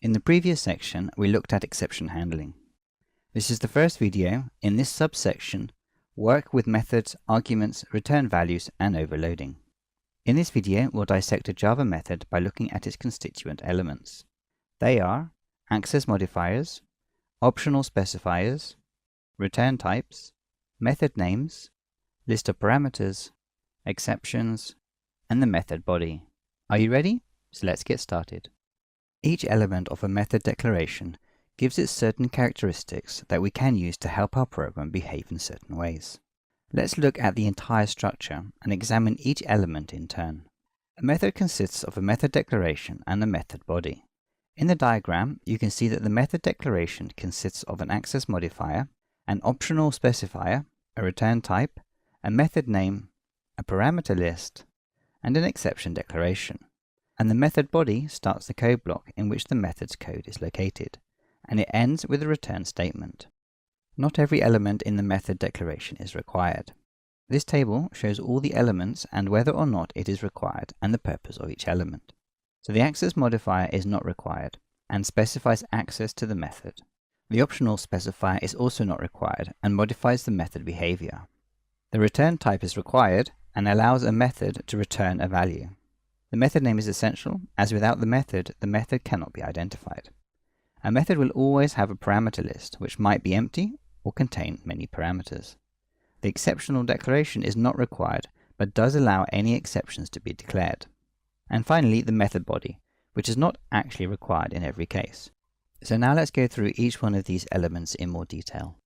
In the previous section, we looked at exception handling. This is the first video in this subsection, work with methods, arguments, return values, and overloading. In this video, we'll dissect a Java method by looking at its constituent elements. They are access modifiers, optional specifiers, return types, method names, list of parameters, exceptions, and the method body. Are you ready? So let's get started. Each element of a method declaration gives it certain characteristics that we can use to help our program behave in certain ways. Let's look at the entire structure and examine each element in turn. A method consists of a method declaration and a method body. In the diagram, you can see that the method declaration consists of an access modifier, an optional specifier, a return type, a method name, a parameter list, and an exception declaration. And the method body starts the code block in which the method's code is located, and it ends with a return statement. Not every element in the method declaration is required. This table shows all the elements and whether or not it is required and the purpose of each element. So the access modifier is not required and specifies access to the method. The optional specifier is also not required and modifies the method behavior. The return type is required and allows a method to return a value. The method name is essential, as without the method cannot be identified. A method will always have a parameter list, which might be empty or contain many parameters. The exceptional declaration is not required, but does allow any exceptions to be declared. And finally, the method body, which is not actually required in every case. So now let's go through each one of these elements in more detail.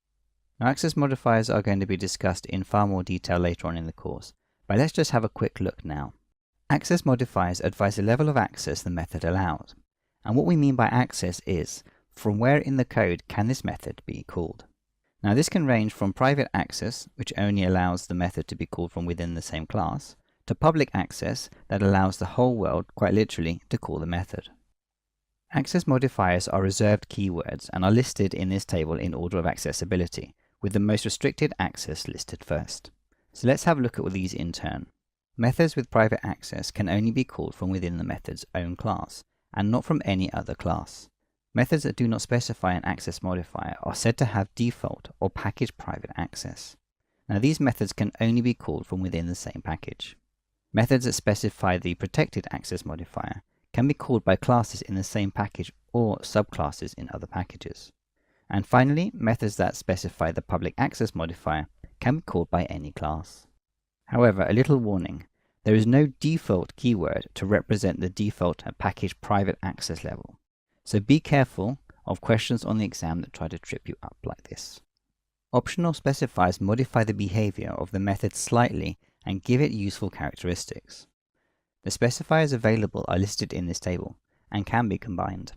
Now, access modifiers are going to be discussed in far more detail later on in the course, but let's just have a quick look now. Access modifiers advise the level of access the method allows. And what we mean by access is, from where in the code can this method be called? Now this can range from private access, which only allows the method to be called from within the same class, to public access that allows the whole world, quite literally, to call the method. Access modifiers are reserved keywords and are listed in this table in order of accessibility, with the most restricted access listed first. So let's have a look at these in turn. Methods with private access can only be called from within the method's own class, and not from any other class. Methods that do not specify an access modifier are said to have default or package private access. Now these methods can only be called from within the same package. Methods that specify the protected access modifier can be called by classes in the same package or subclasses in other packages. And finally, methods that specify the public access modifier can be called by any class. However, a little warning, there is no default keyword to represent the default package private access level. So be careful of questions on the exam that try to trip you up like this. Optional specifiers modify the behavior of the method slightly and give it useful characteristics. The specifiers available are listed in this table and can be combined.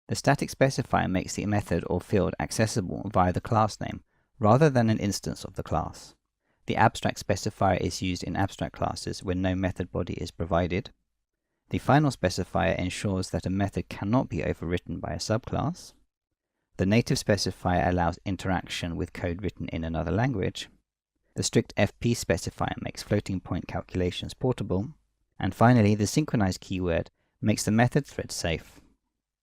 The static specifier makes the method or field accessible via the class name rather than an instance of the class. The abstract specifier is used in abstract classes when no method body is provided. The final specifier ensures that a method cannot be overwritten by a subclass. The native specifier allows interaction with code written in another language. The strict FP specifier makes floating point calculations portable. And finally, the synchronized keyword makes the method thread safe.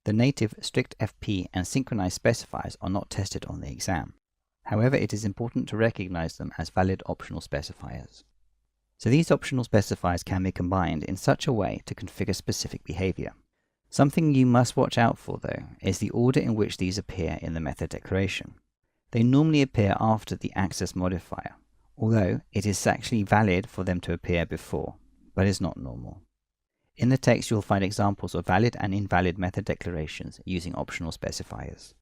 The native strict FP and synchronized specifiers are not tested on the exam. However, it is important to recognize them as valid optional specifiers. So these optional specifiers can be combined in such a way to configure specific behavior. Something you must watch out for, though, is the order in which these appear in the method declaration. They normally appear after the access modifier, although it is actually valid for them to appear before, but is not normal. In the text, you'll find examples of valid and invalid method declarations using optional specifiers.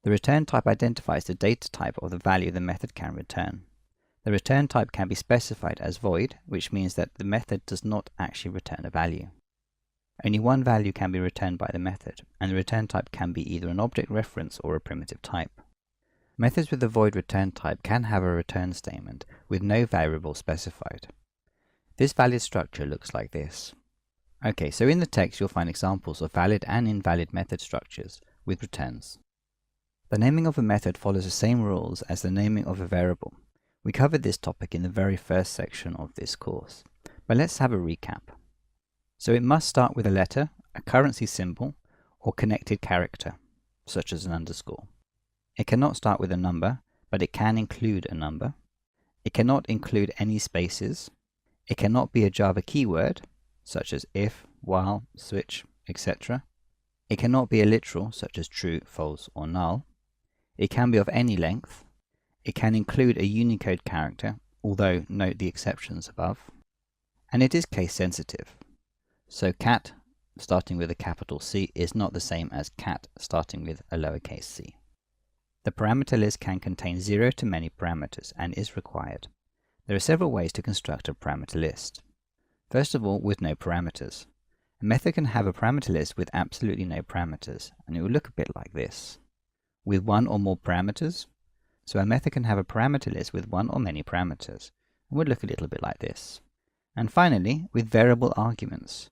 The return type identifies the data type of the value the method can return. The return type can be specified as void, which means that the method does not actually return a value. Only one value can be returned by the method, and the return type can be either an object reference or a primitive type. Methods with a void return type can have a return statement with no variable specified. This valid structure looks like this. Okay, so in the text you'll find examples of valid and invalid method structures with returns. The naming of a method follows the same rules as the naming of a variable. We covered this topic in the very first section of this course, but let's have a recap. So it must start with a letter, a currency symbol, or connected character, such as an underscore. It cannot start with a number, but it can include a number. It cannot include any spaces. It cannot be a Java keyword, such as if, while, switch, etc. It cannot be a literal, such as true, false, or null. It can be of any length. It can include a Unicode character, although note the exceptions above. And it is case sensitive. So cat starting with a capital C is not the same as cat starting with a lowercase c. The parameter list can contain 0 to many parameters and is required. There are several ways to construct a parameter list. First of all, with no parameters. A method can have a parameter list with absolutely no parameters, and it will look a bit like this. With one or more parameters, so a method can have a parameter list with one or many parameters, and would look a little bit like this. And finally, with variable arguments.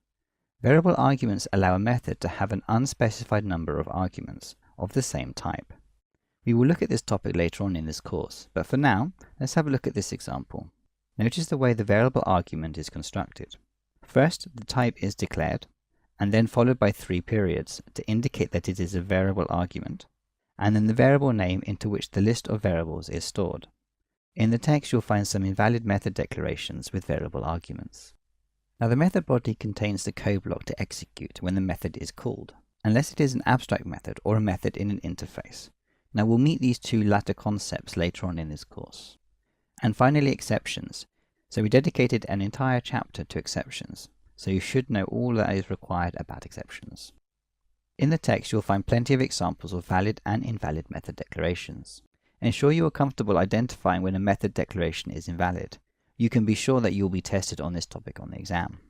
Variable arguments allow a method to have an unspecified number of arguments of the same type. We will look at this topic later on in this course, but for now, let's have a look at this example. Notice the way the variable argument is constructed. First, the type is declared, and then followed by 3 periods to indicate that it is a variable argument, and then the variable name into which the list of variables is stored. In the text, you'll find some invalid method declarations with variable arguments. Now, the method body contains the code block to execute when the method is called, unless it is an abstract method or a method in an interface. Now, we'll meet these two latter concepts later on in this course. And finally, exceptions. So we dedicated an entire chapter to exceptions, so you should know all that is required about exceptions. In the text, you'll find plenty of examples of valid and invalid method declarations. Ensure you are comfortable identifying when a method declaration is invalid. You can be sure that you will be tested on this topic on the exam.